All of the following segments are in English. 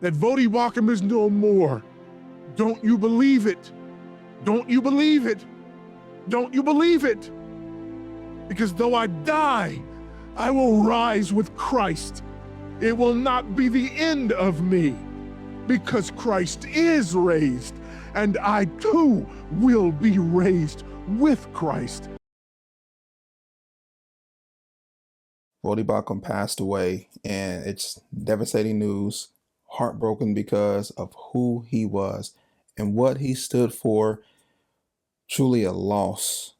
that Voddie Baucham is no more. Don't you believe it? Don't you believe it? Don't you believe it? Because though I die, I will rise with Christ. It will not be the end of me, because Christ is raised, and I too will be raised with Christ. Voddie Baucham passed away, and it's devastating news. Heartbroken because of who he was and what he stood for. Truly a loss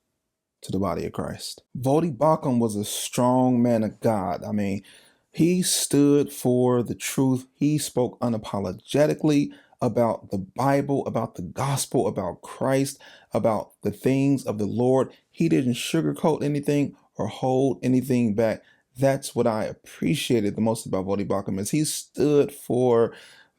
to the body of Christ. Voddie Baucham was a strong man of God. I mean, he stood for the truth. He spoke unapologetically about the Bible, about the gospel, about Christ, about the things of the Lord. He didn't sugarcoat anything or hold anything back. That's what I appreciated the most about Voddie Baucham, is he stood for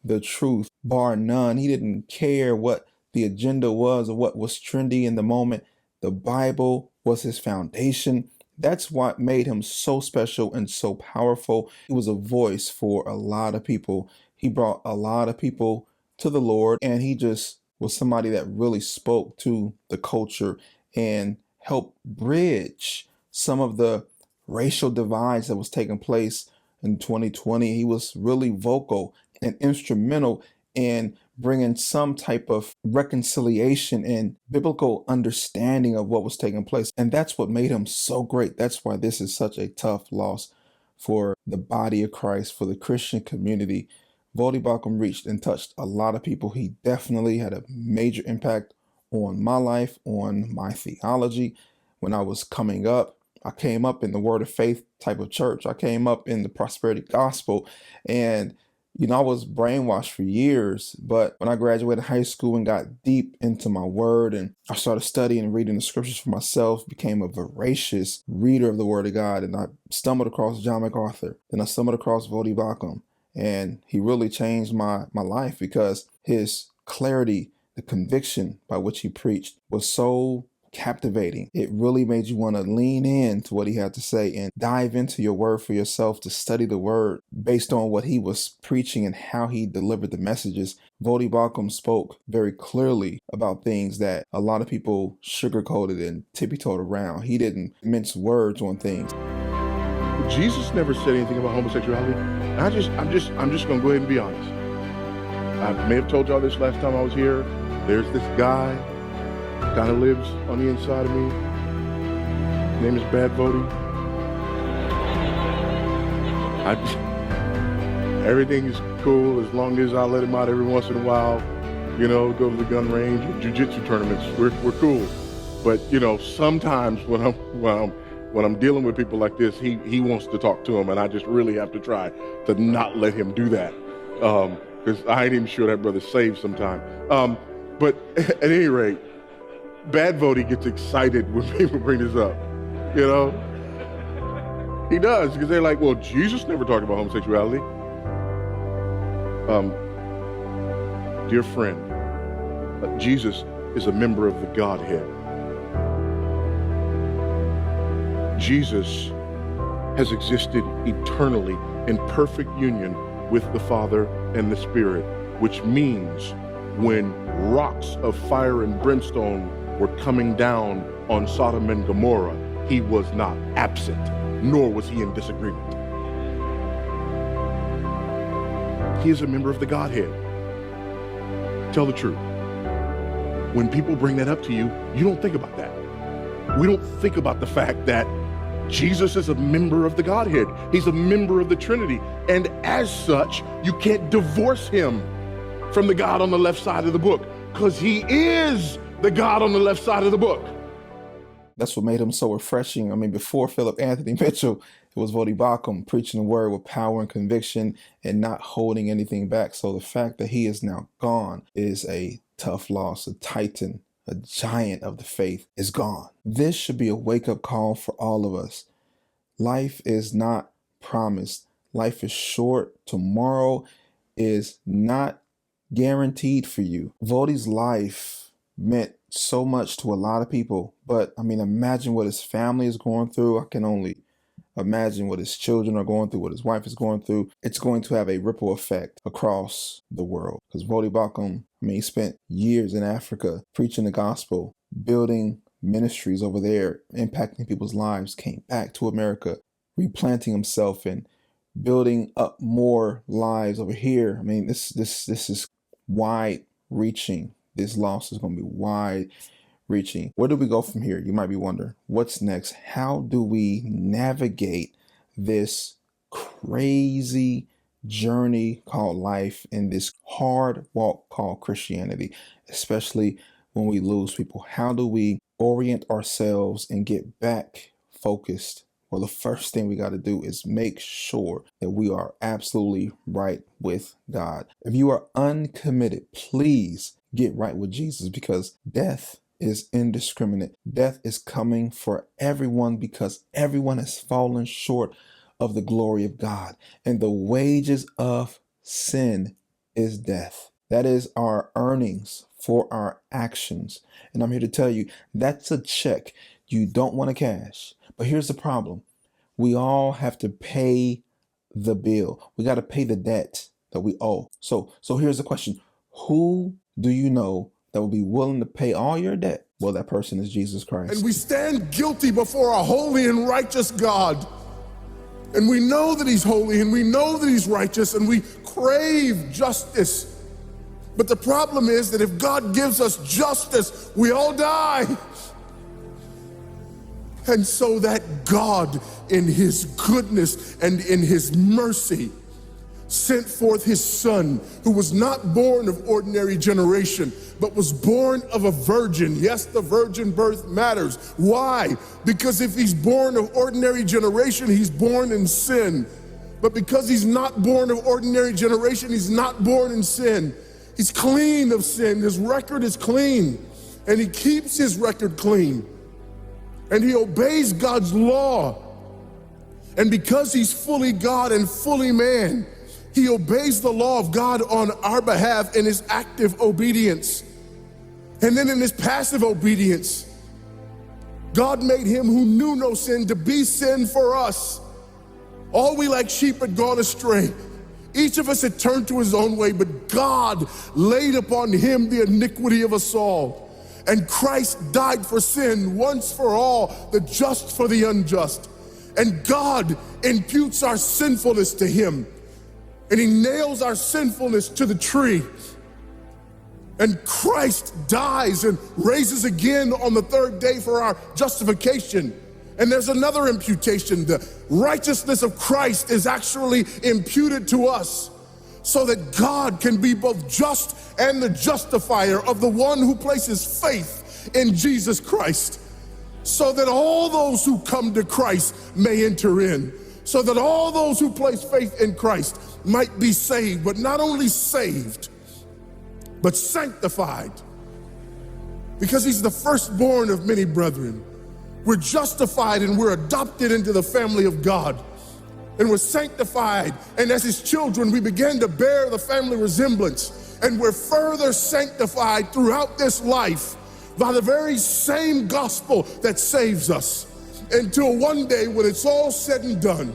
the truth, bar none. He didn't care what the agenda was or what was trendy in the moment. The Bible was his foundation. That's what made him so special and so powerful. He was a voice for a lot of people. He brought a lot of people to the Lord, and he just was somebody that really spoke to the culture and helped bridge some of the racial divides that was taking place in 2020. He was really vocal and instrumental in bringing some type of reconciliation and biblical understanding of what was taking place. And that's what made him so great. That's why this is such a tough loss for the body of Christ, for the Christian community. Voddie Baucham reached and touched a lot of people. He definitely had a major impact on my life, on my theology. When I was coming up, I came up in the Word of Faith type of church. I came up in the prosperity gospel, and I was brainwashed for years. But when I graduated high school and got deep into my word, and I started studying and reading the scriptures for myself, became a voracious reader of the Word of God, and I stumbled across John MacArthur. Then I stumbled across Voddie Baucham, and he really changed my life, because his clarity, the conviction by which he preached was so captivating. It really made you want to lean in to what he had to say and dive into your word for yourself, to study the word based on what he was preaching and how he delivered the messages. Voddie Baucham spoke very clearly about things that a lot of people sugarcoated and tippy-toed around. He didn't mince words on things. Jesus never said anything about homosexuality. I'm just gonna go ahead and be honest. I may have told y'all this last time I was here. There's this guy, kind of lives on the inside of me. His name is Bad Voddie. Everything is cool as long as I let him out every once in a while. Go to the gun range or jiu-jitsu tournaments. We're cool. But sometimes when I'm dealing with people like this, he wants to talk to him, and I just really have to try to not let him do that, because I ain't even sure that brother's saved sometime. But at any rate, Bad Voddie gets excited when people bring this up. He does, because they're like, well, Jesus never talked about homosexuality. Dear friend, Jesus is a member of the Godhead. Jesus has existed eternally in perfect union with the Father and the Spirit, which means when rocks of fire and brimstone were coming down on Sodom and Gomorrah, he was not absent, nor was he in disagreement. He is a member of the Godhead. Tell the truth. When people bring that up to you, you don't think about that. We don't think about the fact that Jesus is a member of the Godhead. He's a member of the Trinity. And as such, you can't divorce him from the God on the left side of the book, because he is the God on the left side of the book. That's what made him so refreshing. I mean, before Philip Anthony Mitchell, it was Voddie Baucham preaching the word with power and conviction and not holding anything back. So the fact that he is now gone is a tough loss. A titan, a giant of the faith is gone. This should be a wake-up call for all of us. Life is not promised. Life is short. Tomorrow is not guaranteed for you. Voddie's life meant so much to a lot of people, but I mean, imagine what his family is going through. I can only Imagine what his children are going through, what his wife is going through. It's going to have a ripple effect across the world. Because Voddie Baucham, he spent years in Africa preaching the gospel, building ministries over there, impacting people's lives, came back to America, replanting himself and building up more lives over here. I mean, this is wide reaching. This loss is going to be wide reaching. Where do we go from here? You might be wondering, what's next? How do we navigate this crazy journey called life and this hard walk called Christianity, especially when we lose people? How do we orient ourselves and get back focused? Well, the first thing we got to do is make sure that we are absolutely right with God. If you are uncommitted, please get right with Jesus, because death is indiscriminate. Death is coming for everyone because everyone has fallen short of the glory of God. And the wages of sin is death. That is our earnings for our actions. And I'm here to tell you, that's a check you don't want to cash. But here's the problem. We all have to pay the bill. We got to pay the debt that we owe. So here's the question. Who do you know that will be willing to pay all your debt? Well, that person is Jesus Christ. And we stand guilty before a holy and righteous God. And we know that he's holy and we know that he's righteous and we crave justice. But the problem is that if God gives us justice, we all die. And so that God, in his goodness and in his mercy, sent forth his son, who was not born of ordinary generation, but was born of a virgin. Yes, the virgin birth matters. Why? Because if he's born of ordinary generation, he's born in sin. But because he's not born of ordinary generation, he's not born in sin. He's clean of sin. His record is clean. And he keeps his record clean. And he obeys God's law. And because he's fully God and fully man, he obeys the law of God on our behalf in his active obedience. And then in his passive obedience, God made him who knew no sin to be sin for us. All we like sheep had gone astray. Each of us had turned to his own way, but God laid upon him the iniquity of us all. And Christ died for sin once for all, the just for the unjust. And God imputes our sinfulness to him. And he nails our sinfulness to the tree. And Christ dies and raises again on the third day for our justification. And there's another imputation. The righteousness of Christ is actually imputed to us so that God can be both just and the justifier of the one who places faith in Jesus Christ, so that all those who come to Christ may enter in, so that all those who place faith in Christ might be saved, but not only saved, but sanctified, because he's the firstborn of many brethren. We're justified and we're adopted into the family of God, and we're sanctified, and as his children we begin to bear the family resemblance, and we're further sanctified throughout this life by the very same gospel that saves us, until one day when it's all said and done,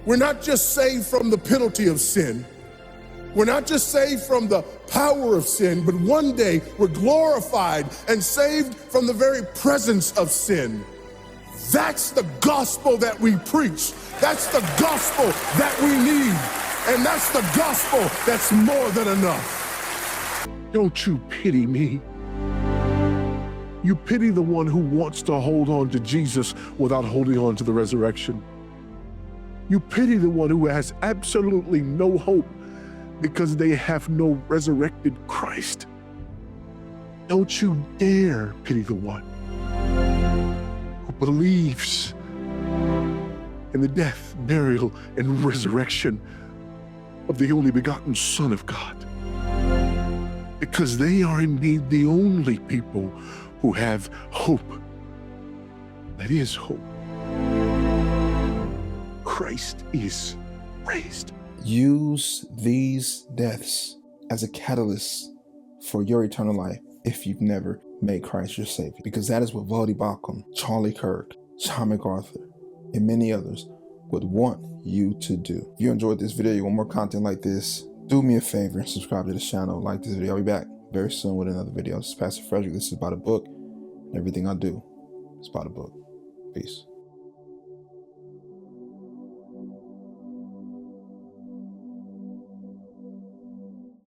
we're not just saved from the penalty of sin, we're not just saved from the power of sin, but one day we're glorified and saved from the very presence of sin. That's the gospel that we preach. That's the gospel that we need. And that's the gospel that's more than enough. Don't you pity me? You pity the one who wants to hold on to Jesus without holding on to the resurrection. You pity the one who has absolutely no hope because they have no resurrected Christ. Don't you dare pity the one who believes in the death, burial, and resurrection of the only begotten Son of God, because they are indeed the only people who have hope. That is hope. Christ is raised. Use these deaths as a catalyst for your eternal life if you've never made Christ your Savior. Because that is what Voddie Baucham, Charlie Kirk, John MacArthur, and many others would want you to do. If you enjoyed this video, you want more content like this, do me a favor and subscribe to the channel. Like this video. I'll be back very soon with another video. This is Pastor Frederick. This is about a book, and everything I do is about a book. Peace.